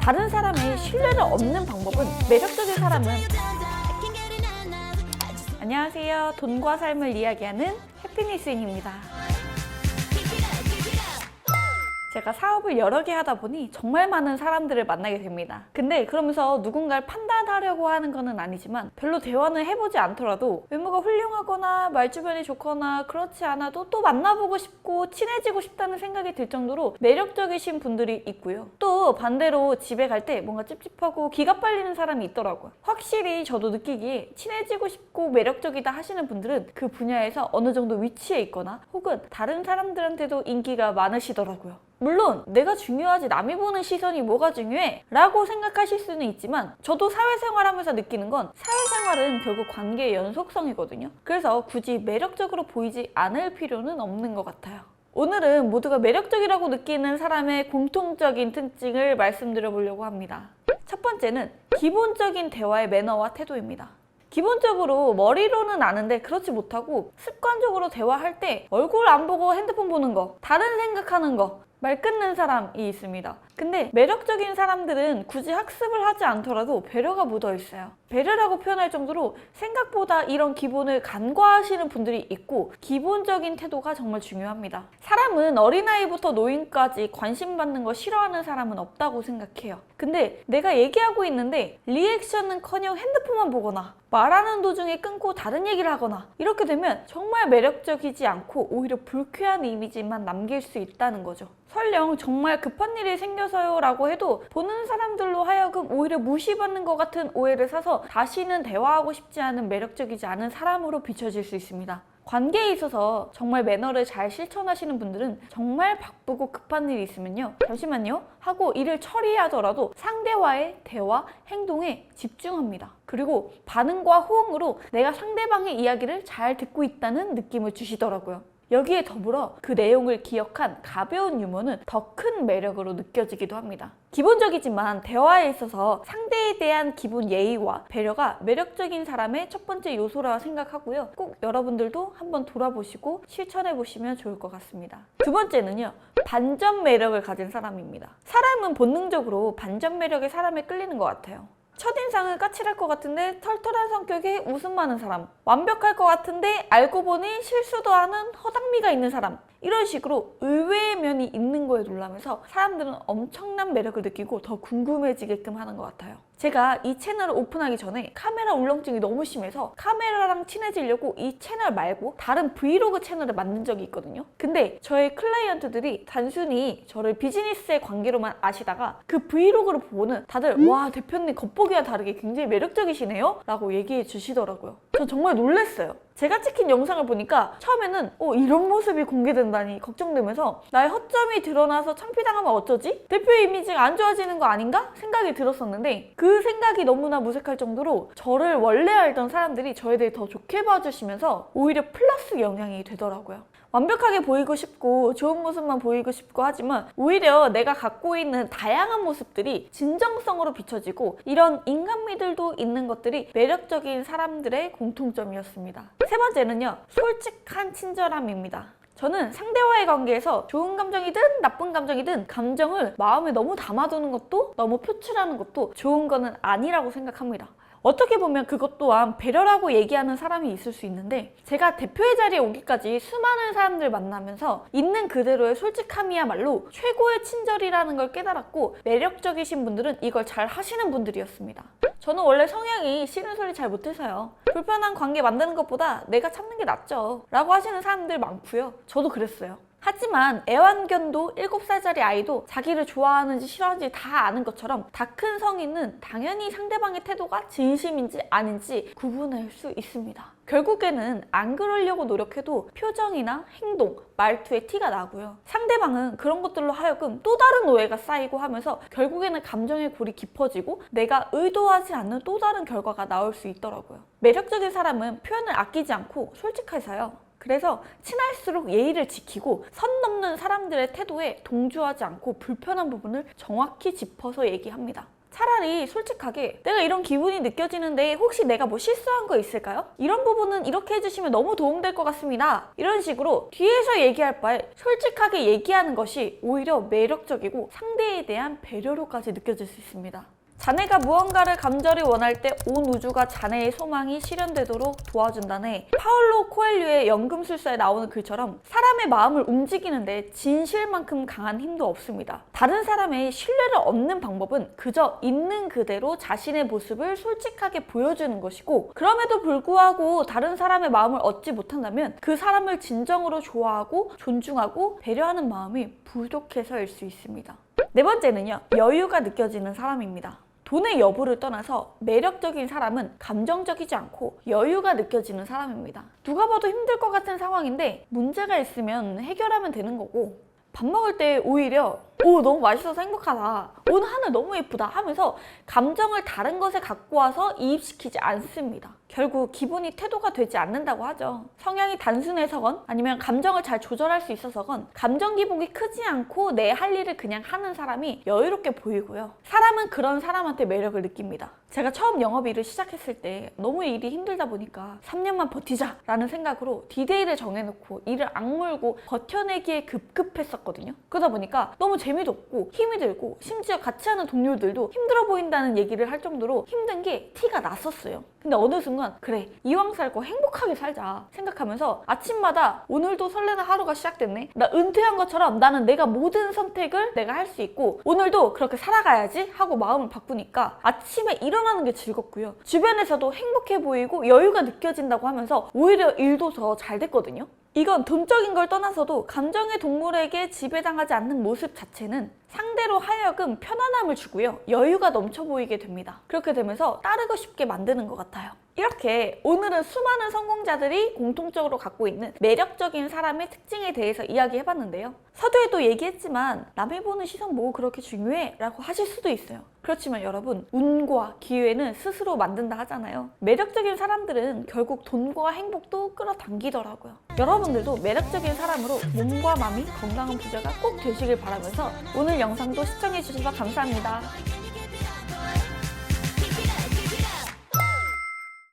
다른 사람의 신뢰를 얻는 방법은 매력적인 사람은 안녕하세요. 돈과 삶을 이야기하는 해피니스인입니다. 제가 사업을 여러 개 하다 보니 정말 많은 사람들을 만나게 됩니다. 근데 그러면서 누군가를 판단하려고 하는 건 아니지만 별로 대화는 해보지 않더라도 외모가 훌륭하거나 말주변이 좋거나 그렇지 않아도 또 만나보고 싶고 친해지고 싶다는 생각이 들 정도로 매력적이신 분들이 있고요. 또 반대로 집에 갈 때 뭔가 찝찝하고 기가 빨리는 사람이 있더라고요. 확실히 저도 느끼기에 친해지고 싶고 매력적이다 하시는 분들은 그 분야에서 어느 정도 위치에 있거나 혹은 다른 사람들한테도 인기가 많으시더라고요. 물론 내가 중요하지 남이 보는 시선이 뭐가 중요해? 라고 생각하실 수는 있지만 저도 사회생활하면서 느끼는 건 사회생활은 결국 관계의 연속성이거든요. 그래서 굳이 매력적으로 보이지 않을 필요는 없는 것 같아요. 오늘은 모두가 매력적이라고 느끼는 사람의 공통적인 특징을 말씀드려 보려고 합니다. 첫 번째는 기본적인 대화의 매너와 태도입니다. 기본적으로 머리로는 아는데 그렇지 못하고 습관적으로 대화할 때 얼굴 안 보고 핸드폰 보는 거, 다른 생각하는 거, 말 끊는 사람이 있습니다. 근데 매력적인 사람들은 굳이 학습을 하지 않더라도 배려가 묻어 있어요. 배려라고 표현할 정도로 생각보다 이런 기본을 간과하시는 분들이 있고 기본적인 태도가 정말 중요합니다. 사람은 어린아이부터 노인까지 관심 받는 거 싫어하는 사람은 없다고 생각해요. 근데 내가 얘기하고 있는데 리액션은커녕 핸드폰만 보거나 말하는 도중에 끊고 다른 얘기를 하거나 이렇게 되면 정말 매력적이지 않고 오히려 불쾌한 이미지만 남길 수 있다는 거죠. 설령 정말 급한 일이 생겨서요 라고 해도 보는 사람들로 하여금 오히려 무시받는 것 같은 오해를 사서 다시는 대화하고 싶지 않은 매력적이지 않은 사람으로 비춰질 수 있습니다. 관계에 있어서 정말 매너를 잘 실천하시는 분들은 정말 바쁘고 급한 일이 있으면요 잠시만요 하고 일을 처리하더라도 상대와의 대화, 행동에 집중합니다. 그리고 반응과 호응으로 내가 상대방의 이야기를 잘 듣고 있다는 느낌을 주시더라고요. 여기에 더불어 그 내용을 기억한 가벼운 유머는 더 큰 매력으로 느껴지기도 합니다. 기본적이지만 대화에 있어서 상대에 대한 기본 예의와 배려가 매력적인 사람의 첫 번째 요소라고 생각하고요. 꼭 여러분들도 한번 돌아보시고 실천해 보시면 좋을 것 같습니다. 두 번째는요. 반전 매력을 가진 사람입니다. 사람은 본능적으로 반전 매력의 사람에 끌리는 것 같아요. 첫인상은 까칠할 것 같은데 털털한 성격에 웃음 많은 사람, 완벽할 것 같은데 알고 보니 실수도 하는 허당미가 있는 사람, 이런 식으로 의외의 면이 있는 거에 놀라면서 사람들은 엄청난 매력을 느끼고 더 궁금해지게끔 하는 것 같아요. 제가 이 채널을 오픈하기 전에 카메라 울렁증이 너무 심해서 카메라랑 친해지려고 이 채널 말고 다른 브이로그 채널을 만든 적이 있거든요. 근데 저의 클라이언트들이 단순히 저를 비즈니스의 관계로만 아시다가 그 브이로그를 보고는 다들 와 대표님 겉보기와 다르게 굉장히 매력적이시네요 라고 얘기해 주시더라고요. 저 정말 놀랐어요. 제가 찍힌 영상을 보니까 처음에는 이런 모습이 공개된다니 걱정되면서 나의 허점이 드러나서 창피당하면 어쩌지? 대표의 이미지가 안 좋아지는 거 아닌가? 생각이 들었었는데 그 생각이 너무나 무색할 정도로 저를 원래 알던 사람들이 저에 대해 더 좋게 봐주시면서 오히려 플러스 영향이 되더라고요. 완벽하게 보이고 싶고 좋은 모습만 보이고 싶고 하지만 오히려 내가 갖고 있는 다양한 모습들이 진정성으로 비춰지고 이런 인간미들도 있는 것들이 매력적인 사람들의 공통점이었습니다. 세 번째는요. 솔직한 친절함입니다. 저는 상대와의 관계에서 좋은 감정이든 나쁜 감정이든 감정을 마음에 너무 담아두는 것도 너무 표출하는 것도 좋은 거는 아니라고 생각합니다. 어떻게 보면 그것 또한 배려라고 얘기하는 사람이 있을 수 있는데 제가 대표의 자리에 오기까지 수많은 사람들 만나면서 있는 그대로의 솔직함이야말로 최고의 친절이라는 걸 깨달았고 매력적이신 분들은 이걸 잘 하시는 분들이었습니다. 저는 원래 성향이 싫은 소리 잘 못해서요. 불편한 관계 만드는 것보다 내가 참는 게 낫죠 라고 하시는 사람들 많고요. 저도 그랬어요. 하지만 애완견도 7살짜리 아이도 자기를 좋아하는지 싫어하는지 다 아는 것처럼 다 큰 성인은 당연히 상대방의 태도가 진심인지 아닌지 구분할 수 있습니다. 결국에는 안 그러려고 노력해도 표정이나 행동, 말투에 티가 나고요. 상대방은 그런 것들로 하여금 또 다른 오해가 쌓이고 하면서 결국에는 감정의 골이 깊어지고 내가 의도하지 않는 또 다른 결과가 나올 수 있더라고요. 매력적인 사람은 표현을 아끼지 않고 솔직해서요. 그래서 친할수록 예의를 지키고 선 넘는 사람들의 태도에 동조하지 않고 불편한 부분을 정확히 짚어서 얘기합니다. 차라리 솔직하게 내가 이런 기분이 느껴지는데 혹시 내가 뭐 실수한 거 있을까요? 이런 부분은 이렇게 해주시면 너무 도움될 것 같습니다. 이런 식으로 뒤에서 얘기할 바에 솔직하게 얘기하는 것이 오히려 매력적이고 상대에 대한 배려로까지 느껴질 수 있습니다. 자네가 무언가를 간절히 원할 때 온 우주가 자네의 소망이 실현되도록 도와준다네. 파울로 코엘류의 연금술사에 나오는 글처럼 사람의 마음을 움직이는데 진실만큼 강한 힘도 없습니다. 다른 사람의 신뢰를 얻는 방법은 그저 있는 그대로 자신의 모습을 솔직하게 보여주는 것이고, 그럼에도 불구하고 다른 사람의 마음을 얻지 못한다면 그 사람을 진정으로 좋아하고 존중하고 배려하는 마음이 부족해서일 수 있습니다. 네 번째는요, 여유가 느껴지는 사람입니다. 돈의 여부를 떠나서 매력적인 사람은 감정적이지 않고 여유가 느껴지는 사람입니다. 누가 봐도 힘들 것 같은 상황인데 문제가 있으면 해결하면 되는 거고, 밥 먹을 때 오히려 오 너무 맛있어서 행복하다, 오늘 하늘 너무 예쁘다 하면서 감정을 다른 것에 갖고 와서 이입시키지 않습니다. 결국 기분이 태도가 되지 않는다고 하죠. 성향이 단순해서건 아니면 감정을 잘 조절할 수 있어서건 감정 기복이 크지 않고 내 할 일을 그냥 하는 사람이 여유롭게 보이고요. 사람은 그런 사람한테 매력을 느낍니다. 제가 처음 영업 일을 시작했을 때 너무 일이 힘들다 보니까 3년만 버티자 라는 생각으로 디데이를 정해놓고 일을 악물고 버텨내기에 급급했었거든요. 그러다 보니까 너무 재미도 없고 힘이 들고 심지어 같이 하는 동료들도 힘들어 보인다는 얘기를 할 정도로 힘든 게 티가 났었어요. 근데 어느 순간 그래, 이왕 살 거 행복하게 살자 생각하면서 아침마다 오늘도 설레는 하루가 시작됐네, 나 은퇴한 것처럼 나는 내가 모든 선택을 내가 할 수 있고 오늘도 그렇게 살아가야지 하고 마음을 바꾸니까 아침에 일어나는 게 즐겁고요, 주변에서도 행복해 보이고 여유가 느껴진다고 하면서 오히려 일도 더 잘 됐거든요. 이건 돈적인 걸 떠나서도 감정의 동물에게 지배당하지 않는 모습 자체는 상대로 하여금 편안함을 주고요, 여유가 넘쳐 보이게 됩니다. 그렇게 되면서 따르고 싶게 만드는 것 같아요. 이렇게 오늘은 수많은 성공자들이 공통적으로 갖고 있는 매력적인 사람의 특징에 대해서 이야기해봤는데요. 서두에도 얘기했지만 남이 보는 시선 뭐 그렇게 중요해? 라고 하실 수도 있어요. 그렇지만 여러분, 운과 기회는 스스로 만든다 하잖아요. 매력적인 사람들은 결국 돈과 행복도 끌어당기더라고요. 여러분들도 매력적인 사람으로 몸과 마음이 건강한 부자가 꼭 되시길 바라면서 오늘 영상도 시청해주셔서 감사합니다.